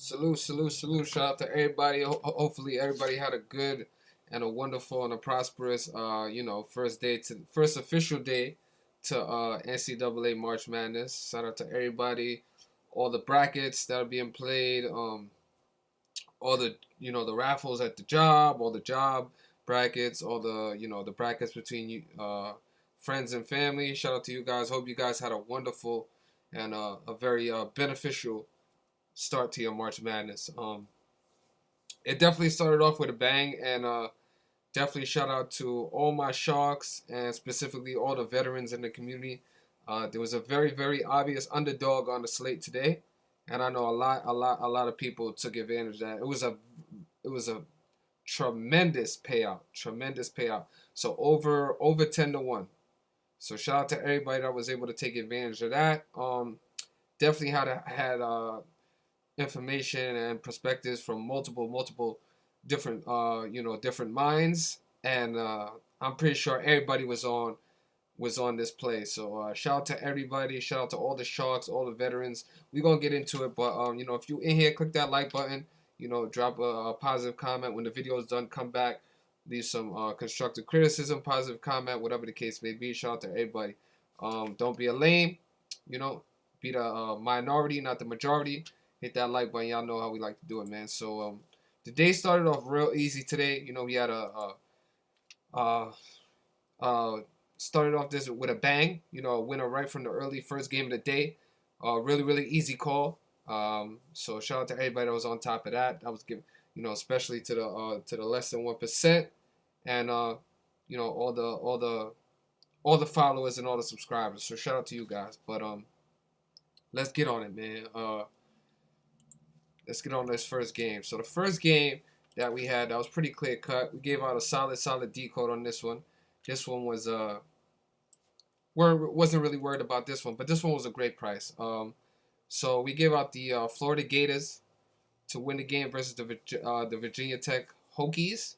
Salute, salute, salute. Shout out to everybody. Hopefully everybody had a good and a wonderful and a prosperous first official day to NCAA March Madness. Shout out to everybody, all the brackets that are being played, all the the raffles at the job, all the job brackets, all the the brackets between you friends and family. Shout out to you guys. Hope you guys had a wonderful and a very beneficial start to your March Madness. It definitely started off with a bang, and definitely shout out to all my Sharks and specifically all the veterans in the community. There was a very obvious underdog on the slate today, and I know a lot of people took advantage of that. It was a tremendous payout, tremendous payout. So over 10-1. So shout out to everybody that was able to take advantage of that. Definitely had information and perspectives from multiple different different minds, and I'm pretty sure everybody was on this play. So shout out to everybody, shout out to all the Sharks, all the veterans. We're gonna get into it, but if you in here, click that like button, drop a positive comment when the video is done. Come back, leave some constructive criticism, positive comment, whatever the case may be. Shout out to everybody. Don't be a lame, be the minority, not the majority. Hit that like button. Y'all know how we like to do it, man. So the day started off real easy today. We had started off this with a bang. A winner right from the early first game of the day. Really easy call. So shout out to everybody that was on top of that. I was giving, especially to the less than 1%, and all the followers and all the subscribers. So shout out to you guys. But let's get on it, man. Let's get on this first game. So the first game that we had, that was pretty clear cut. We gave out a solid decode on this one. This one was wasn't really worried about this one, but this one was a great price. So we gave out the Florida Gators to win the game versus the Virginia Tech Hokies.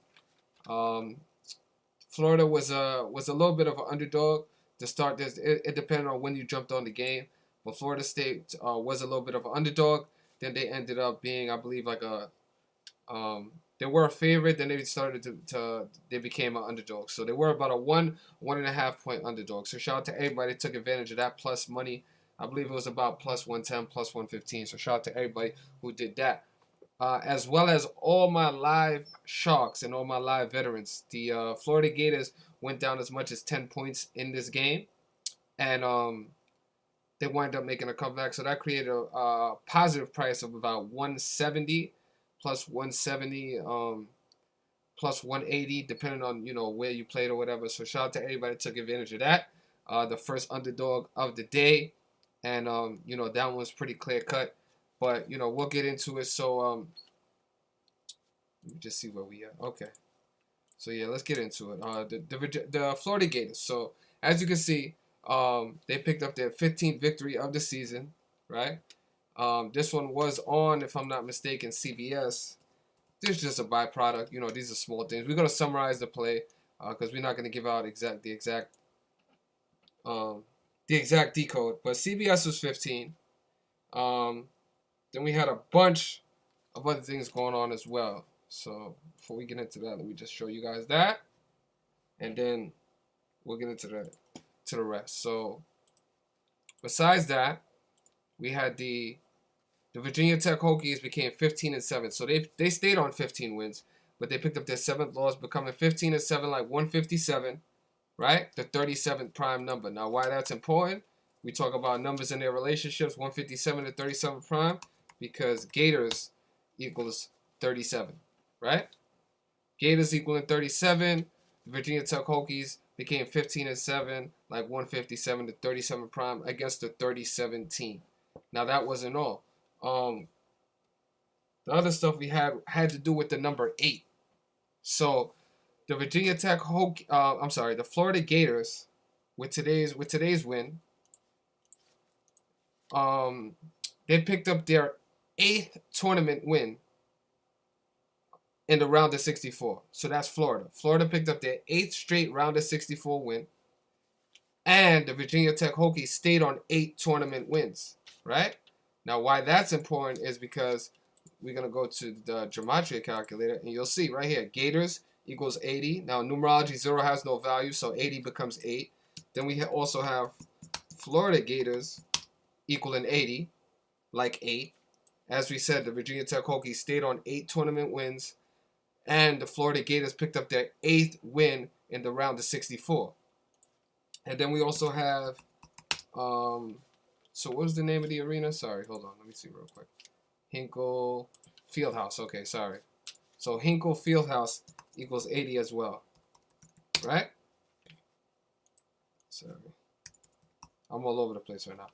Florida was a little bit of an underdog to start this. It depended on when you jumped on the game, but Florida State was a little bit of an underdog. Then they ended up being, I believe, like they were a favorite. Then they started they became an underdog. So they were about a 1.5 point underdog. So shout out to everybody that took advantage of that plus money. I believe it was about plus 110, plus 115. So shout out to everybody who did that. As well as all my live Sharks and all my live veterans. The Florida Gators went down as much as 10 points in this game. And they wind up making a comeback. So that created a positive price of about 170 plus 170 plus 180, depending on where you played or whatever. So shout out to everybody that took advantage of that. The first underdog of the day, and that one was pretty clear cut. But we'll get into it. So let me just see where we are. Okay. So yeah, let's get into it. The Florida Gators. So as you can see, they picked up their 15th victory of the season, right? This one was on, if I'm not mistaken, CBS. This is just a byproduct. These are small things. We're gonna summarize the play because we're not gonna give out the exact decode. But CBS was 15. Then we had a bunch of other things going on as well. So before we get into that, let me just show you guys that, and then we'll get into the rest. So besides that, we had the Virginia Tech Hokies became 15-7. So they stayed on 15 wins, but they picked up their 7th loss, becoming 15-7, like 157, right? The 37th prime number. Now, why that's important? We talk about numbers in their relationships, 157 to 37 prime, because Gators equals 37, right? Gators equaling 37. Virginia Tech Hokies became 15-7, like 157 to 37 prime against the 37 team. Now that wasn't all. The other stuff we had to do with the number 8. So the Virginia Tech the Florida Gators with today's win, they picked up their 8th tournament win in the round of 64. So that's Florida. Florida picked up their 8th straight round of 64 win. And the Virginia Tech Hokies stayed on 8 tournament wins, right? Now, why that's important is because we're going to go to the gematria calculator, and you'll see right here, Gators equals 80. Now, numerology 0 has no value, so 80 becomes 8. Then we also have Florida Gators equaling 80, like 8. As we said, the Virginia Tech Hokies stayed on 8 tournament wins, and the Florida Gators picked up their 8th win in the round of 64. And then we also have, so what was the name of the arena? Sorry, hold on, let me see real quick. Hinkle Fieldhouse, okay, sorry. So Hinkle Fieldhouse equals 80 as well, right? Sorry, I'm all over the place right now.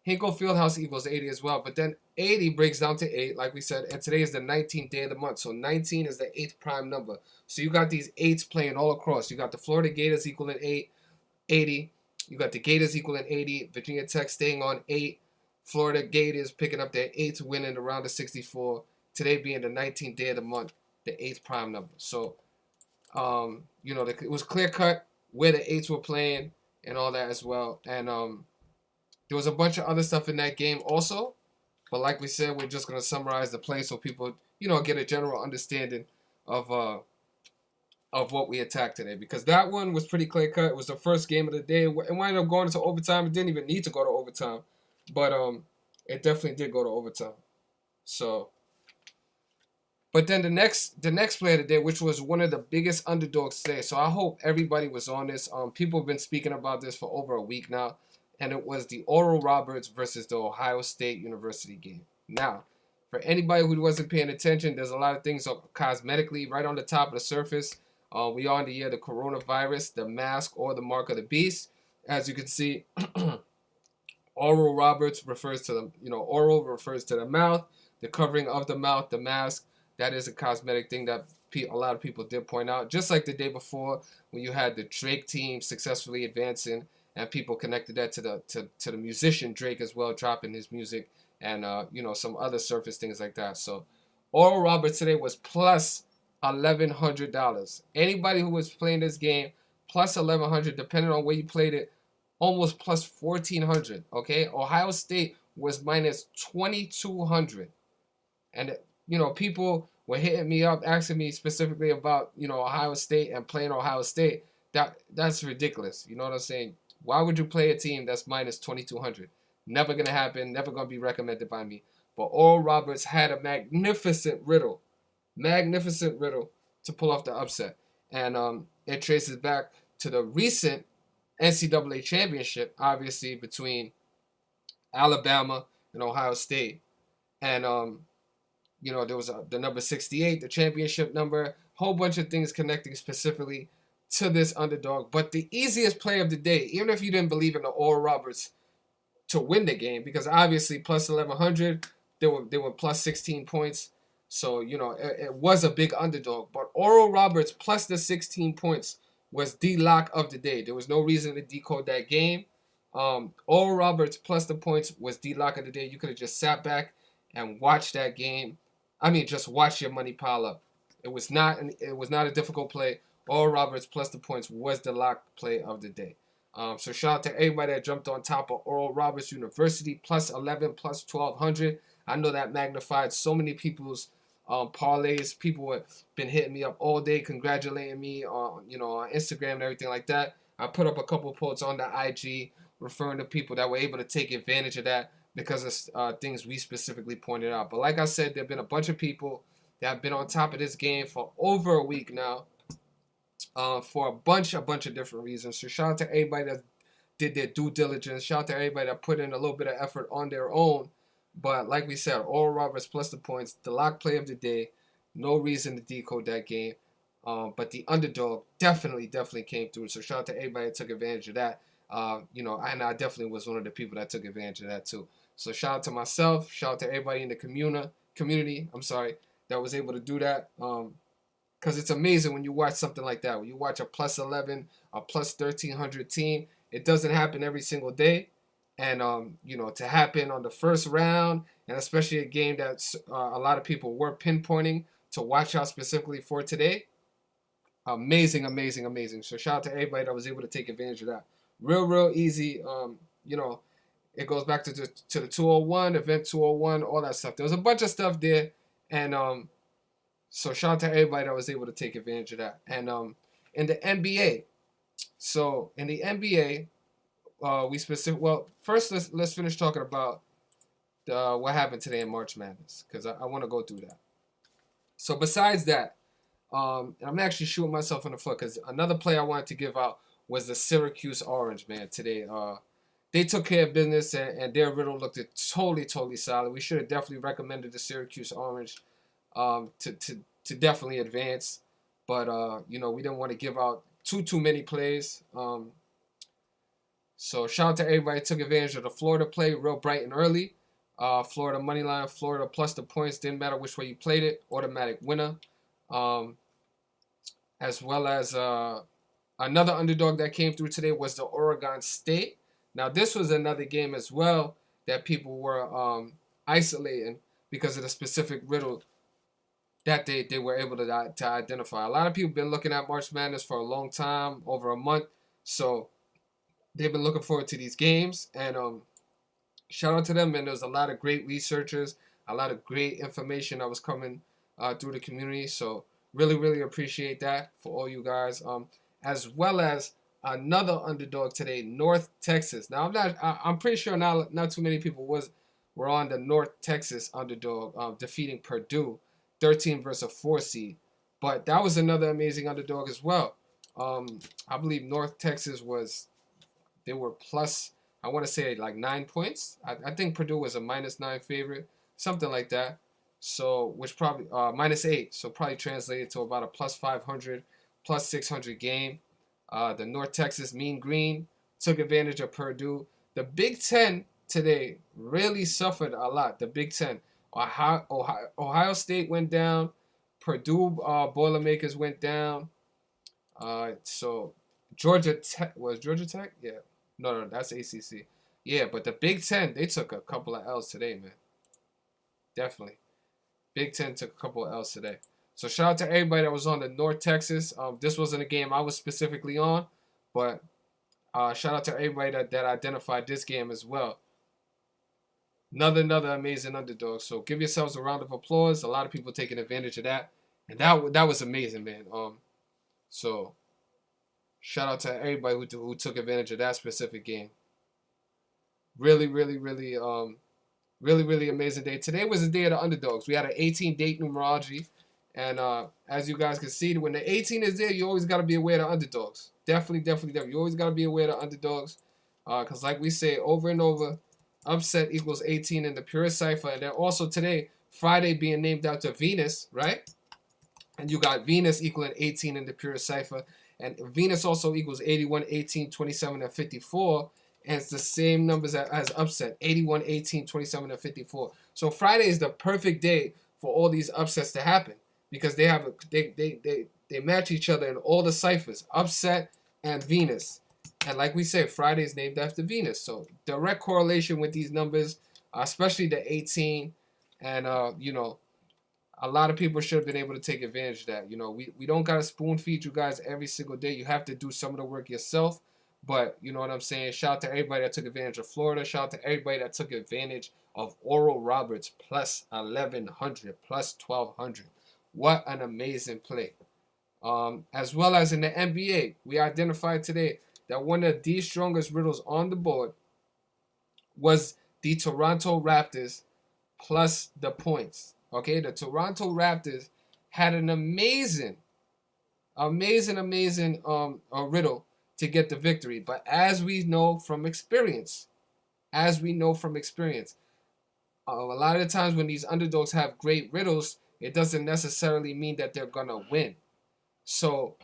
Hinkle Fieldhouse equals 80 as well, but then 80 breaks down to 8, like we said, and today is the 19th day of the month, so 19 is the 8th prime number. So you got these 8s playing all across. You got the Florida Gators equaling 80. You got the Gators equaling 80. Virginia Tech staying on 8. Florida Gators picking up their 8th win in the round of 64. Today being the 19th day of the month, the 8th prime number. So, you know, it was clear cut where the 8s were playing and all that as well. And there was a bunch of other stuff in that game also. But like we said, we're just going to summarize the play so people, you know, get a general understanding of what we attacked today. Because that one was pretty clear cut. It was the first game of the day. It wound up going into overtime. It didn't even need to go to overtime. But it definitely did go to overtime. So, but then the next play of the day, which was one of the biggest underdogs today. So I hope everybody was on this. People have been speaking about this for over a week now. And it was the Oral Roberts versus the Ohio State University game. Now, for anybody who wasn't paying attention, there's a lot of things cosmetically right on the top of the surface. We are in the year of the coronavirus, the mask, or the mark of the beast. As you can see, Oral Roberts refers to the, you know, oral refers to the mouth, the covering of the mouth, the mask. That is a cosmetic thing that a lot of people did point out. Just like the day before when you had the Drake team successfully advancing, and people connected that to the musician Drake as well, dropping his music and you know, some other surface things like that. So Oral Roberts today was plus $1,100. Anybody who was playing this game plus $1,100, depending on where you played it, almost plus $1,400. Okay, Ohio State was minus $2,200, and you know, people were hitting me up asking me specifically about, you know, Ohio State and playing Ohio State. That's ridiculous. You know what I'm saying? Why would you play a team that's minus 2,200? Never going to happen. Never going to be recommended by me. But Oral Roberts had a magnificent riddle to pull off the upset. And it traces back to the recent NCAA championship, obviously, between Alabama and Ohio State. And, you know, there was the number 68, the championship number, whole bunch of things connecting specifically to this underdog. But the easiest play of the day, even if you didn't believe in the Oral Roberts to win the game, because obviously plus 1,100, they were plus 16 points. So, you know, it was a big underdog. But Oral Roberts plus the 16 points was the lock of the day. There was no reason to decode that game. Oral Roberts plus the points was the lock of the day. You could have just sat back and watched that game. I mean, just watch your money pile up. It was not a difficult play. Oral Roberts plus the points was the lock play of the day. So shout out to everybody that jumped on top of Oral Roberts University plus 11 plus 1,200. I know that magnified so many people's parlays. People have been hitting me up all day, congratulating me on, you know, on Instagram and everything like that. I put up a couple posts on the IG referring to people that were able to take advantage of that because of things we specifically pointed out. But like I said, there have been a bunch of people that have been on top of this game for over a week now. For a bunch of different reasons. So shout out to everybody that did their due diligence. Shout out to everybody that put in a little bit of effort on their own. But like we said, Oral Roberts plus the points, the lock play of the day. No reason to decode that game. But the underdog definitely came through. So shout out to everybody that took advantage of that. You know, and I definitely was one of the people that took advantage of that too. So shout out to myself. Shout out to everybody in the community. That was able to do that. Because it's amazing when you watch something like that. When you watch a plus 11, a plus 1,300 team, it doesn't happen every single day. And, you know, to happen on the first round, and especially a game that a lot of people were pinpointing to watch out specifically for today, amazing. So shout out to everybody that was able to take advantage of that. Real easy. You know, it goes back to the 201, event 201, all that stuff. There was a bunch of stuff there. And so shout out to everybody that was able to take advantage of that. And in the NBA, so in the NBA, we specific. Well, first let's finish talking about what happened today in March Madness because I want to go through that. So besides that, I'm actually shooting myself in the foot because another play I wanted to give out was the Syracuse Orange, man. Today, they took care of business and their riddle looked totally solid. We should have definitely recommended the Syracuse Orange to definitely advance, but we didn't want to give out too many plays. So shout out to everybody who took advantage of the Florida play, real bright and early. Florida money line, Florida plus the points. Didn't matter which way you played it, automatic winner. As well as another underdog that came through today was the Oregon State. Now this was another game as well that people were isolating because of the specific riddle that they were able to identify. A lot of people been looking at March Madness for a long time, over a month. So they've been looking forward to these games, and shout out to them. And there's a lot of great researchers, a lot of great information that was coming through the community. So really appreciate that for all you guys. As well as another underdog today, North Texas. Now I'm pretty sure not too many people were on the North Texas underdog defeating Purdue, 13 versus a 4 seed. But that was another amazing underdog as well. I believe North Texas they were plus, I want to say like 9 points. I think Purdue was a -9 favorite, something like that. So, which probably, -8. So probably translated to about a plus 500, plus 600 game. The North Texas Mean Green took advantage of Purdue. The Big Ten today really suffered a lot. The Big Ten. Ohio State went down. Purdue Boilermakers went down. So Georgia Tech, was Georgia Tech? Yeah. No, that's ACC. Yeah, but the Big Ten, they took a couple of L's today, man. Definitely. Big Ten took a couple of L's today. So shout out to everybody that was on the North Texas. This wasn't a game I was specifically on, but shout out to everybody that identified this game as well. Another amazing underdog. So give yourselves a round of applause. A lot of people taking advantage of that, and that was amazing, man. So shout out to everybody who took advantage of that specific game. Really amazing day. Today was the day of the underdogs. We had an 18 date numerology, and as you guys can see, when the 18 is there, you always got to be aware of the underdogs. Definitely. You always got to be aware of the underdogs, because like we say over and over, upset equals 18 in the purest cipher. And then also today, Friday being named after Venus, right? And you got Venus equaling 18 in the purest cipher. And Venus also equals 81, 18, 27, and 54. And it's the same numbers as upset, 81, 18, 27, and 54. So Friday is the perfect day for all these upsets to happen because they match each other in all the ciphers, upset and Venus. And like we said, Friday is named after Venus. So direct correlation with these numbers, especially the 18. And, a lot of people should have been able to take advantage of that. We don't got to spoon feed you guys every single day. You have to do some of the work yourself. But you know what I'm saying? Shout out to everybody that took advantage of Florida. Shout out to everybody that took advantage of Oral Roberts plus 1,100, plus 1,200. What an amazing play. As well as in the NBA, we identified today that one of the strongest riddles on the board was the Toronto Raptors plus the points. Okay, the Toronto Raptors had an amazing riddle to get the victory. But as we know from experience, a lot of the times when these underdogs have great riddles, it doesn't necessarily mean that they're gonna win. So,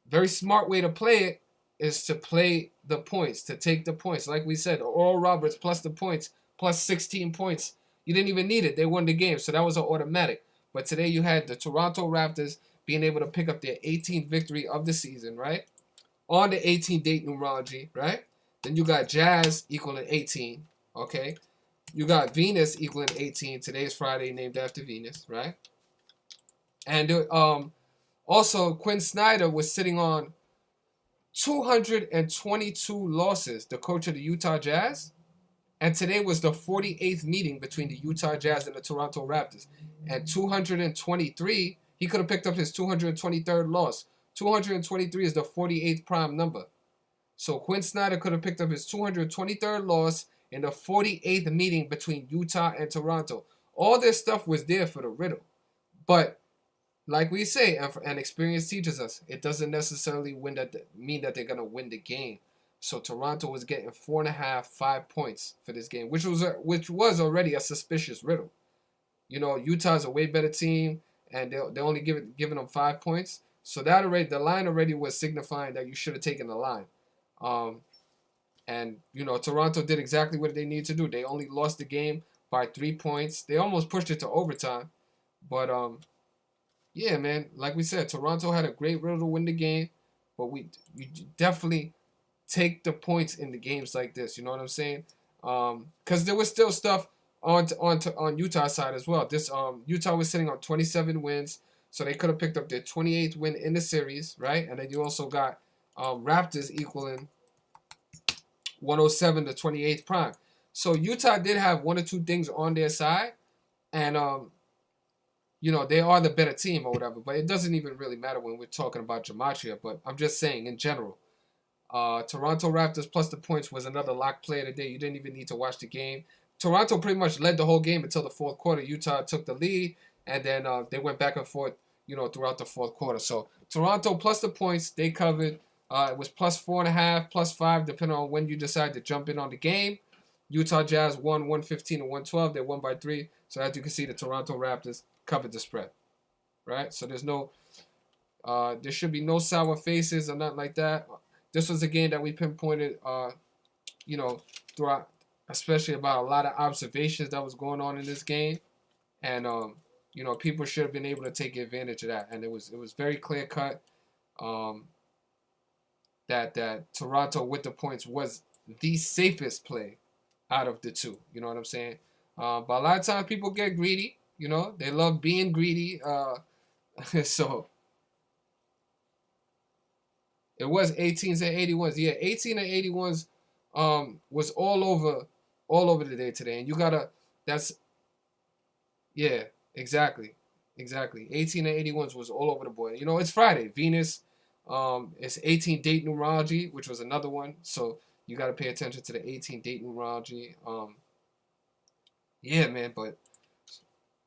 very smart way to play it is to play the points, to take the points. Like we said, Oral Roberts plus the points, plus 16 points. You didn't even need it. They won the game, so that was an automatic. But today you had the Toronto Raptors being able to pick up their 18th victory of the season, right? On the 18 date numerology, right? Then you got Jazz equaling 18, okay? You got Venus equaling 18. Today is Friday, named after Venus, right? And also Quinn Snyder was sitting on 222 losses, the coach of the Utah Jazz. And today was the 48th meeting between the Utah Jazz and the Toronto Raptors. And 223, he could have picked up his 223rd loss. 223 is the 48th prime number. So Quinn Snyder could have picked up his 223rd loss in the 48th meeting between Utah and Toronto. All this stuff was there for the riddle. But like we say, and experience teaches us, it doesn't necessarily mean that they're going to win the game. So Toronto was getting 4.5, 5 points for this game, which was already a suspicious riddle. You know, Utah's a way better team, and they only giving them 5 points. So that already, the line already was signifying that you should have taken the line. And you know, Toronto did exactly what they needed to do. They only lost the game by 3 points. They almost pushed it to overtime, but yeah, man, like we said, Toronto had a great riddle to win the game, but we definitely take the points in the games like this. You know what I'm saying? Because there was still stuff on Utah's side as well. This Utah was sitting on 27 wins, so they could have picked up their 28th win in the series, right? And then you also got Raptors equaling 107 to 28th prime. So Utah did have one or two things on their side, and you know, they are the better team or whatever. But it doesn't even really matter when we're talking about gematria. But I'm just saying in general. Toronto Raptors plus the points was another lock play of the day. You didn't even need to watch the game. Toronto pretty much led the whole game until the fourth quarter. Utah took the lead, and then they went back and forth, you know, throughout the fourth quarter. So Toronto plus the points, they covered. It was plus 4.5, plus 5, depending on when you decide to jump in on the game. Utah Jazz won 115 to 112. They won by 3. So as you can see, the Toronto Raptors covered the spread, right? So there should be no sour faces or nothing like that. This was a game that we pinpointed, you know, throughout, especially about a lot of observations that was going on in this game, and you know, people should have been able to take advantage of that. And it was very clear cut that Toronto with the points was the safest play out of the two. You know what I'm saying? But a lot of times people get greedy. You know, they love being greedy. So. It was 18s and 81s. Yeah, 18 and 81s was all over the day today. And you gotta, yeah, exactly. 18 and 81s was all over the board. You know, it's Friday. Venus, it's 18 date numerology, which was another one. So you gotta pay attention to the 18 date numerology. Yeah, man, but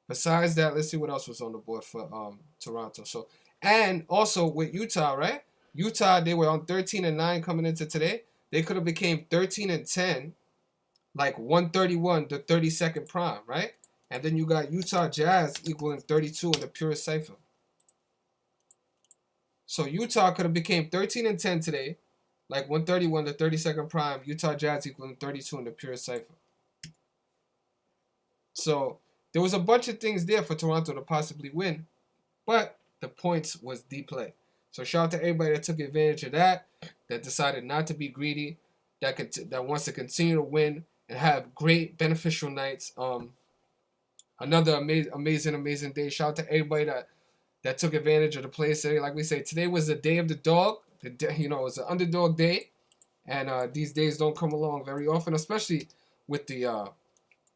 besides that, let's see what else was on the board for Toronto. So, and also with Utah, right? Utah, they were on 13-9 coming into today. They could have became 13-10, like 131, the 32nd prime, right? And then you got Utah Jazz equaling 32 in the purest cipher. So Utah could have became 13-10 today, like 131, the 32nd prime. Utah Jazz equaling 32 in the purest cipher. So there was a bunch of things there for Toronto to possibly win, but the points was the play. So shout out to everybody that took advantage of that decided not to be greedy, that wants to continue to win and have great beneficial nights. Another amazing day. Shout out to everybody that took advantage of the play today. Like we say, today was the day of the dog. You know, it's an underdog day, and these days don't come along very often, especially with the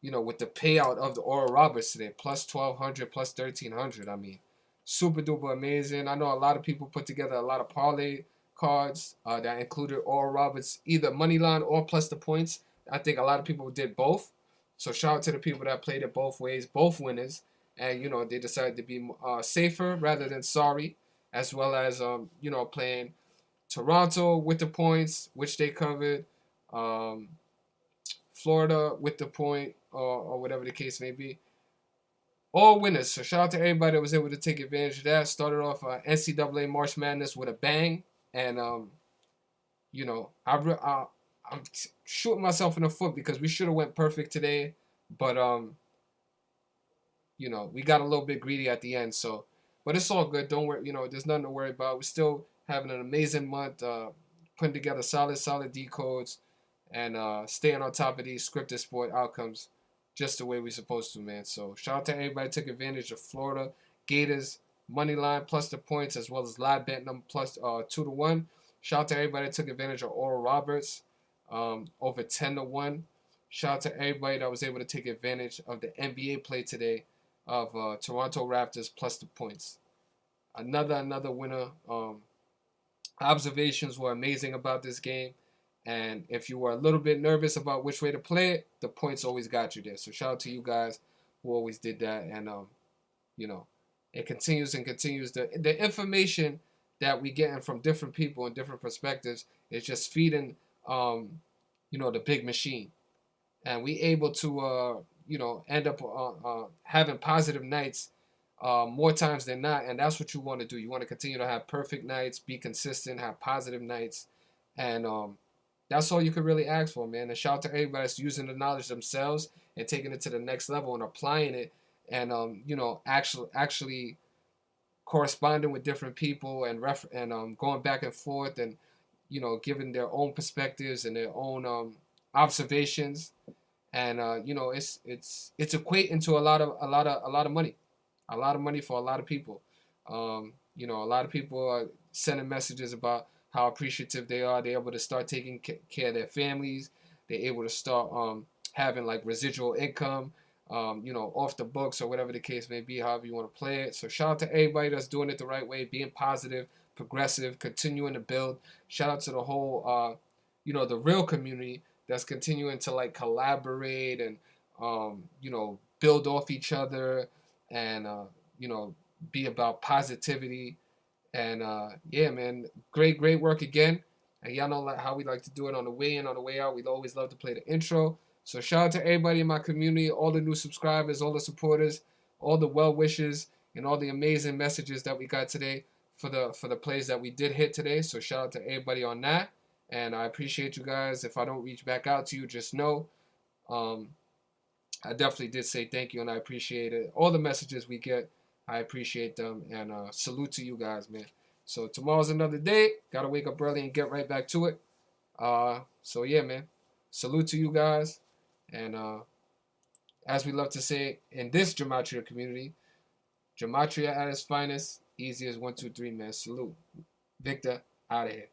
you know, with the payout of the Oral Roberts today, plus 1,200, plus 1,300. I mean, super duper amazing. I know a lot of people put together a lot of parlay cards that included Oral Roberts, either money line or plus the points. I think a lot of people did both. So shout out to the people that played it both ways, both winners. And, you know, they decided to be safer rather than sorry, as well as, you know, playing Toronto with the points, which they covered. Florida with the point, or whatever the case may be. All winners. So shout out to everybody that was able to take advantage of that. Started off NCAA March Madness with a bang, and you know, I'm shooting myself in the foot because we should have went perfect today, but you know, we got a little bit greedy at the end. So, but it's all good. Don't worry. You know, there's nothing to worry about. We're still having an amazing month, putting together solid decodes, and staying on top of these scripted sport outcomes just the way we're supposed to, man. So shout out to everybody that took advantage of Florida Gators money line plus the points, as well as live betting them plus 2-1. Shout out to everybody that took advantage of Oral Roberts over 10-1. Shout out to everybody that was able to take advantage of the NBA play today of Toronto Raptors plus the points. Another winner. Observations were amazing about this game. And if you were a little bit nervous about which way to play it, the points always got you there. So shout out to you guys who always did that. And you know, it continues and continues. The information that we getting from different people and different perspectives is just feeding the big machine. And we able to end up having positive nights more times than not, and that's what you want to do. You want to continue to have perfect nights, be consistent, have positive nights, and that's all you could really ask for, man. And shout out to everybody that's using the knowledge themselves and taking it to the next level and applying it, and actually corresponding with different people and going back and forth and giving their own perspectives and their own observations, and it's equating to a lot of money, a lot of money for a lot of people. A lot of people are sending messages about how appreciative they are. They're able to start taking care of their families. They're able to start having like residual income, off the books or whatever the case may be, however you want to play it. So shout out to everybody that's doing it the right way, being positive, progressive, continuing to build. Shout out to the whole, the real community that's continuing to like collaborate and, build off each other and, be about positivity. And yeah, man, great work again. And y'all know how we like to do it on the way in, on the way out. We always love to play the intro. So shout out to everybody in my community, all the new subscribers, all the supporters, all the well wishes, and all the amazing messages that we got today for the plays that we did hit today. So shout out to everybody on that. And I appreciate you guys. If I don't reach back out to you, just know um, I definitely did say thank you, and I appreciate it. All the messages we get, I appreciate them, and salute to you guys, man. So tomorrow's another day. Gotta wake up early and get right back to it. So yeah, man. Salute to you guys, and as we love to say in this Gematria community, Gematria at its finest. Easy as 1, 2, 3, man. Salute. Victor, out of here.